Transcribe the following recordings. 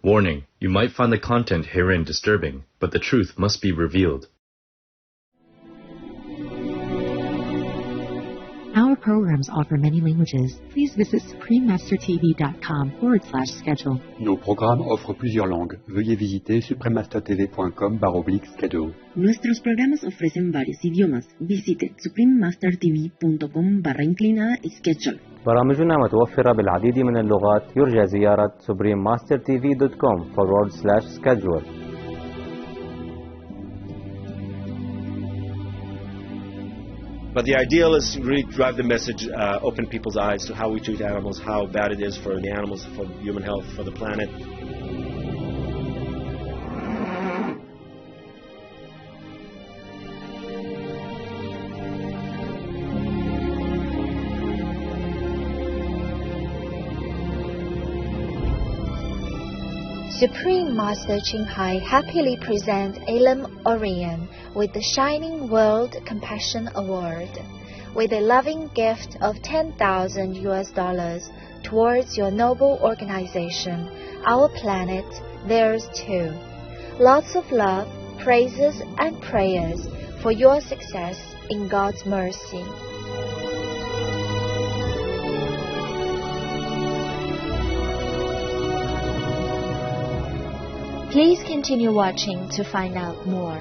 Warning, you might find the content herein disturbing, but the truth must be revealed. Our programs offer many languages. Please visit suprememastertv.com/schedule. Nos programmes offrent plusieurs langues. Veuillez visiter suprememastertv.com/schedule. Nuestros programas ofrecen varios idiomas. Visite suprememastertv.com/schedule. برامجنا متوفرة بالعديد من اللغات. يرجى زيارة suprememastertv.com/schedule. But the ideal is to really drive the message, open people's eyes to how we treat animals, how bad it is for the animals, for human health, for the planet. Supreme Master Qinghai happily presents Elam Orion with the Shining World Compassion Award, with a loving gift of $10,000 towards your noble organization, Our Planet, Theirs Too. Lots of love, praises, and prayers for your success in God's mercy. Please continue watching to find out more.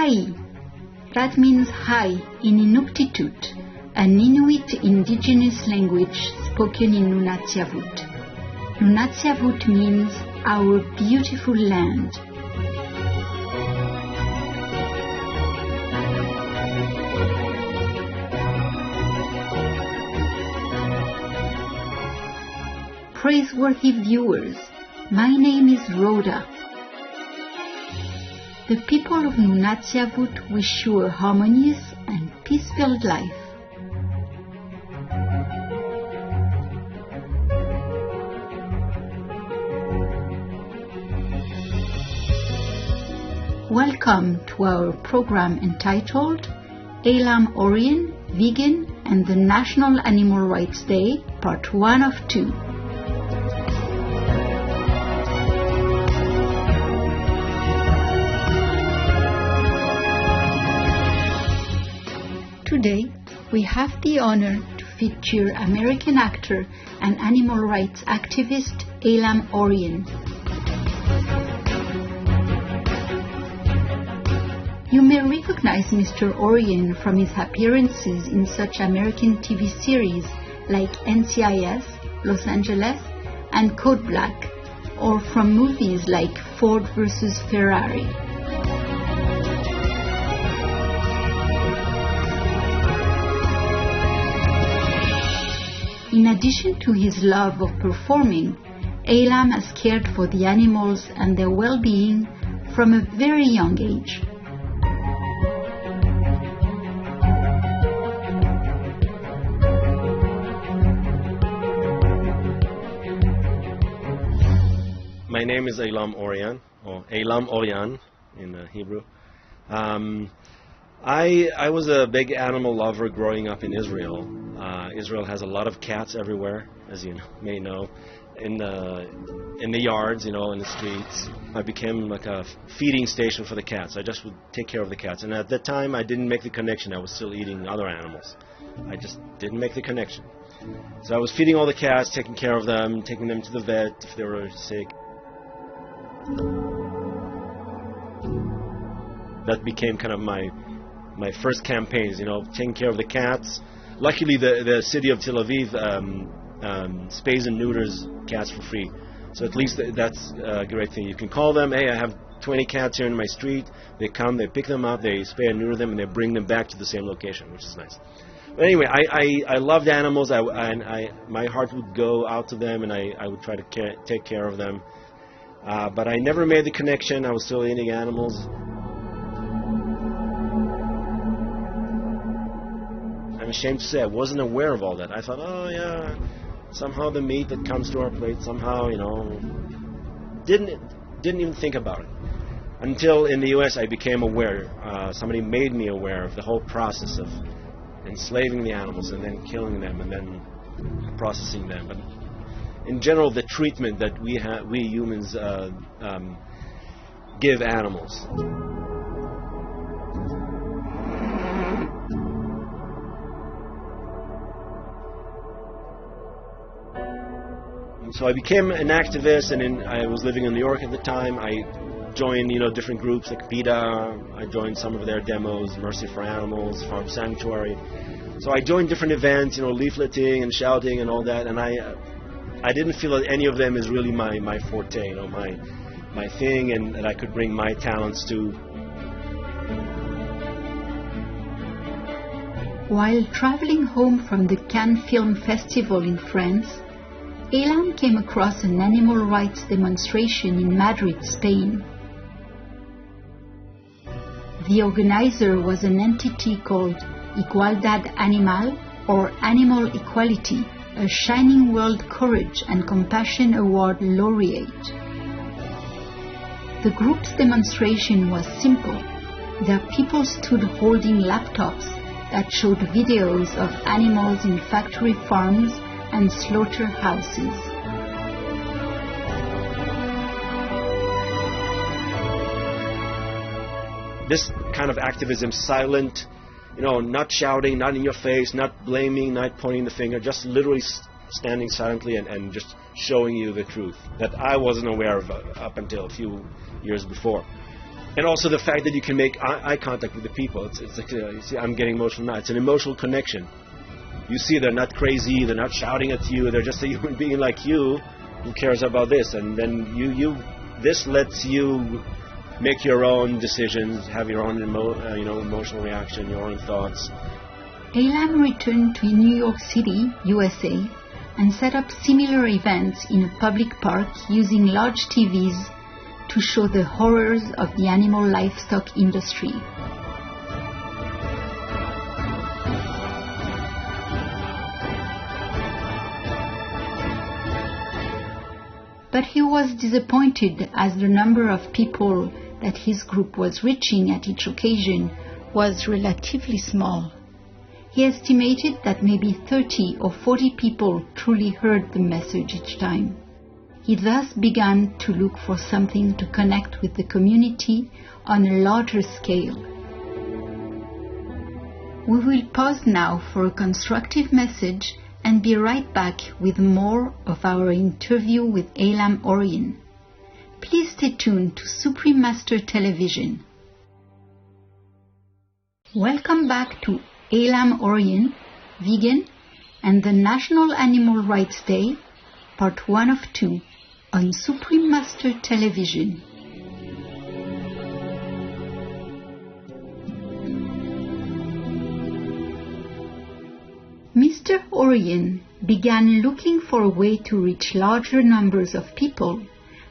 Ai. That means hi in Inuktitut, an Inuit indigenous language spoken in Nunatsiavut. Nunatsiavut means our beautiful land. Praiseworthy viewers, my name is Rhoda. The people of Nunatsiavut wish you a harmonious and peace-filled life. Welcome to our program entitled Elam Orion, Vegan and the National Animal Rights Day, Part 1 of 2. Today, we have the honor to feature American actor and animal rights activist Elam Orion. You may recognize Mr. Orion from his appearances in such American TV series like NCIS, Los Angeles, and Code Black, or from movies like Ford vs. Ferrari. In addition to his love of performing, Elam has cared for the animals and their well-being from a very young age. My name is Elam Orion, or Elam Orion in Hebrew. I was a big animal lover growing up in Israel. Israel has a lot of cats everywhere, as you may know, in the yards, in the streets. I became like a feeding station for the cats. I just would take care of the cats. And at that time, I didn't make the connection. I was still eating other animals. I just didn't make the connection. So I was feeding all the cats, taking care of them, taking them to the vet if they were sick. That became kind of my first campaigns, taking care of the cats. Luckily, the city of Tel Aviv spays and neuters cats for free. So at least that's a great thing. You can call them, hey, I have 20 cats here in my street. They come, they pick them up, they spay and neuter them, and they bring them back to the same location, which is nice. But anyway, I loved animals. My heart would go out to them, and I would try to take care of them. But I never made the connection. I was still eating animals. I'm ashamed to say I wasn't aware of all that. I thought, oh yeah, somehow the meat that comes to our plate, somehow, didn't even think about it. Until in the US I became aware, somebody made me aware of the whole process of enslaving the animals and then killing them and then processing them. But in general, the treatment that we humans give animals. So I became an activist, and I was living in New York at the time. I joined, different groups like PETA. I joined some of their demos, Mercy for Animals, Farm Sanctuary. So I joined different events, leafleting and shouting and all that. And I didn't feel that any of them is really my forte, my thing, and that I could bring my talents to. While traveling home from the Cannes Film Festival in France, Elam came across an animal rights demonstration in Madrid, Spain. The organizer was an entity called Igualdad Animal, or Animal Equality, a Shining World Courage and Compassion Award laureate. The group's demonstration was simple. Their people stood holding laptops that showed videos of animals in factory farms and slaughterhouses. This kind of activism, silent, not shouting, not in your face, not blaming, not pointing the finger, just literally standing silently and just showing you the truth that I wasn't aware of up until a few years before. And also the fact that you can make eye contact with the people. It's like, you see, I'm getting emotional now. It's an emotional connection. You see, they're not crazy, they're not shouting at you, they're just a human being like you who cares about this. And then this lets you make your own decisions, have your own emotional reaction, your own thoughts. Elam returned to New York City, USA, and set up similar events in a public park using large TVs to show the horrors of the animal livestock industry. But he was disappointed as the number of people that his group was reaching at each occasion was relatively small. He estimated that maybe 30 or 40 people truly heard the message each time. He thus began to look for something to connect with the community on a larger scale. We will pause now for a constructive message and be right back with more of our interview with Elam Orien. Please stay tuned to Supreme Master Television. Welcome back to Elam Orien, Vegan, and the National Animal Rights Day, Part 1 of 2, on Supreme Master Television. Mr. Orien began looking for a way to reach larger numbers of people,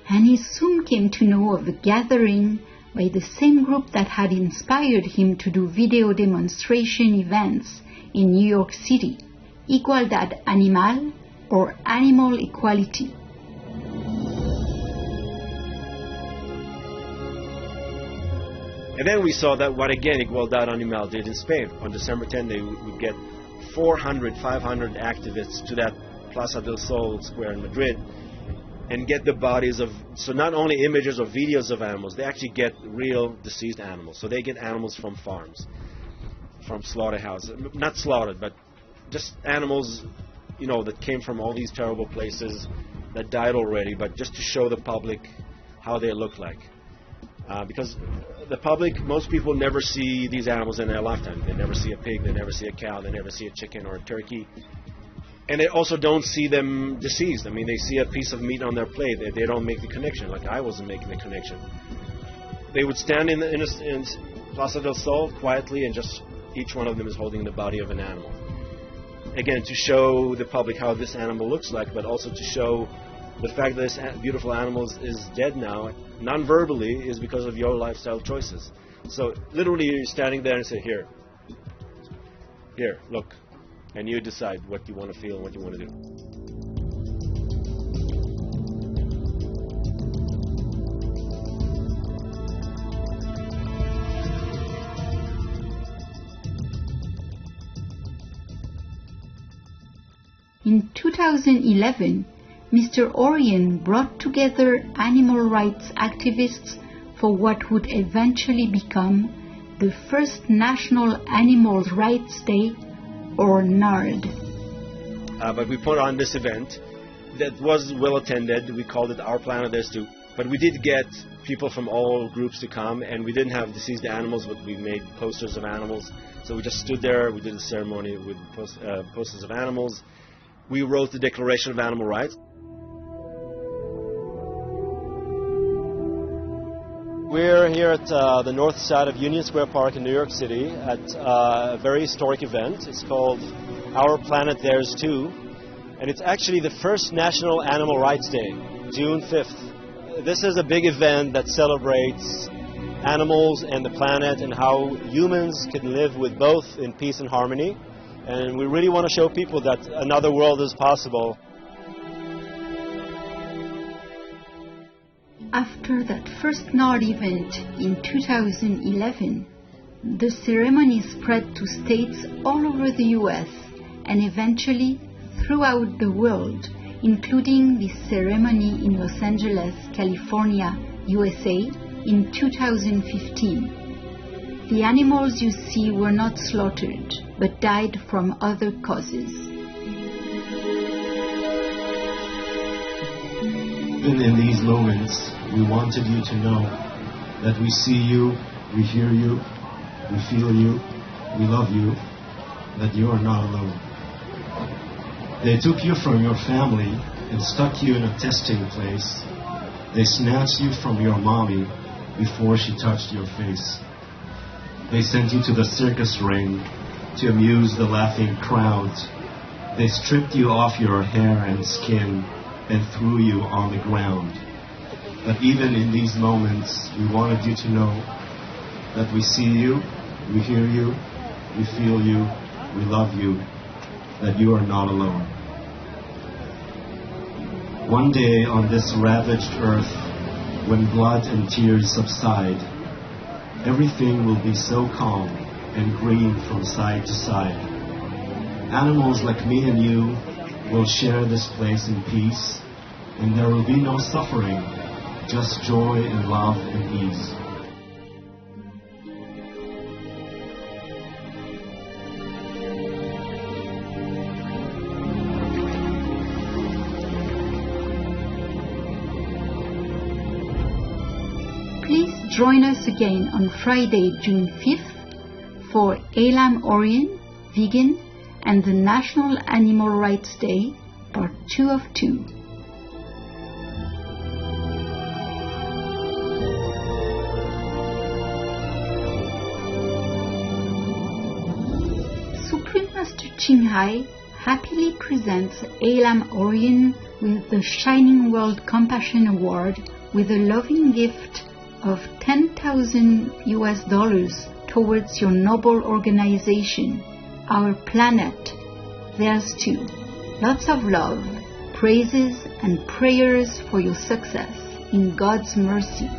and he soon came to know of a gathering by the same group that had inspired him to do video demonstration events in New York City, Igualdad Animal, or Animal Equality. And then we saw that what again Igualdad Animal did in Spain. On December 10, they would get 400, 500 activists to that Plaza del Sol square in Madrid and get the bodies of, so not only images or videos of animals, they actually get real deceased animals. So they get animals from farms, from slaughterhouses, not slaughtered, but just animals, that came from all these terrible places that died already, but just to show the public how they look like. Because the public, most people never see these animals in their lifetime. They never see a pig, they never see a cow, they never see a chicken or a turkey. And they also don't see them deceased. I mean, they see a piece of meat on their plate. They don't make the connection, like I wasn't making the connection. They would stand in Plaza del Sol quietly, and just each one of them is holding the body of an animal. Again, to show the public how this animal looks like, but also to show the fact that this beautiful animal is dead now, non-verbally, is because of your lifestyle choices. So literally you're standing there and say, here, look, and you decide what you want to feel and what you want to do. In 2011, Mr. Orion brought together animal rights activists for what would eventually become the first National Animal Rights Day, or NARD. But we put on this event that was well attended. We called it Our Planet There's Two. But we did get people from all groups to come, and we didn't have deceased animals, but we made posters of animals. So we just stood there, we did a ceremony with posters of animals. We wrote the Declaration of Animal Rights. We're here at the north side of Union Square Park in New York City at a very historic event. It's called Our Planet There's Two, and it's actually the first National Animal Rights Day, June 5th. This is a big event that celebrates animals and the planet and how humans can live with both in peace and harmony. And we really want to show people that another world is possible. After that first NARD event in 2011, the ceremony spread to states all over the US and eventually throughout the world, including the ceremony in Los Angeles, California, USA in 2015. The animals you see were not slaughtered, but died from other causes. Even in these moments, we wanted you to know that we see you, we hear you, we feel you, we love you, that you are not alone. They took you from your family and stuck you in a testing place. They snatched you from your mommy before she touched your face. They sent you to the circus ring to amuse the laughing crowds. They stripped you off your hair and skin and threw you on the ground. But even in these moments, we wanted you to know that we see you, we hear you, we feel you, we love you, that you are not alone. One day on this ravaged earth, when blood and tears subside, everything will be so calm and green from side to side. Animals like me and you will share this place in peace, and there will be no suffering, just joy and love and ease. Please join us again on Friday, June 5th for Elam Orion, Vegan, and the National Animal Rights Day, Part 2 of 2. Supreme Master Ching Hai happily presents Elam Orion with the Shining World Compassion Award with a loving gift of $10,000 towards your noble organization, Our Planet There's Two. Lots of love, praises, and prayers for your success in God's mercy.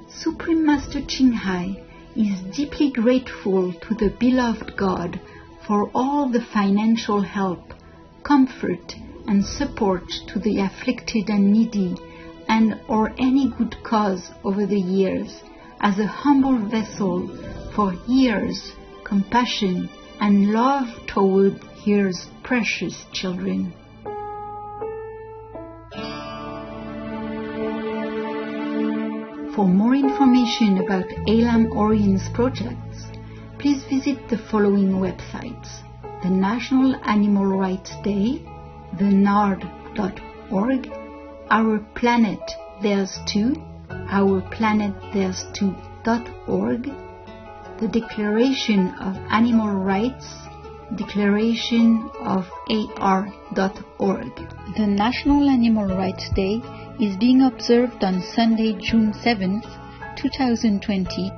Supreme Master Ching Hai is deeply grateful to the beloved God for all the financial help, comfort, and support to the afflicted and needy, and or any good cause over the years, as a humble vessel for years, compassion, and love toward his precious children. For more information about Elam Orion's projects, please visit the following websites: the National Animal Rights Day, thenard.org, Our Planet There's Two, ourplanetthere's2.org, the Declaration of Animal Rights, declarationofar.org. The National Animal Rights Day is being observed on Sunday, June 7th, 2020.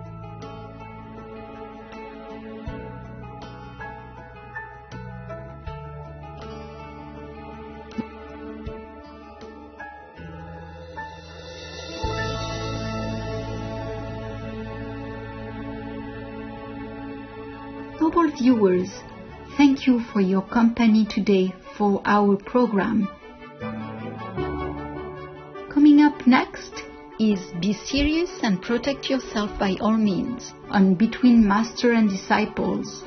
Global viewers, thank you for your company today for our program. Coming up next is Be Serious and Protect Yourself by All Means on Between Master and Disciples,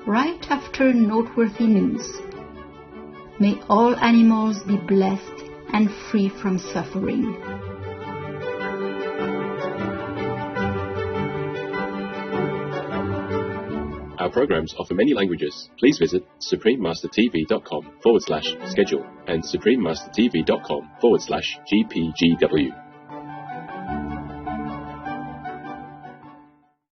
right after noteworthy news. May all animals be blessed and free from suffering. Our programs offer many languages. Please visit suprememastertv.com/schedule and suprememastertv.com/GPGW.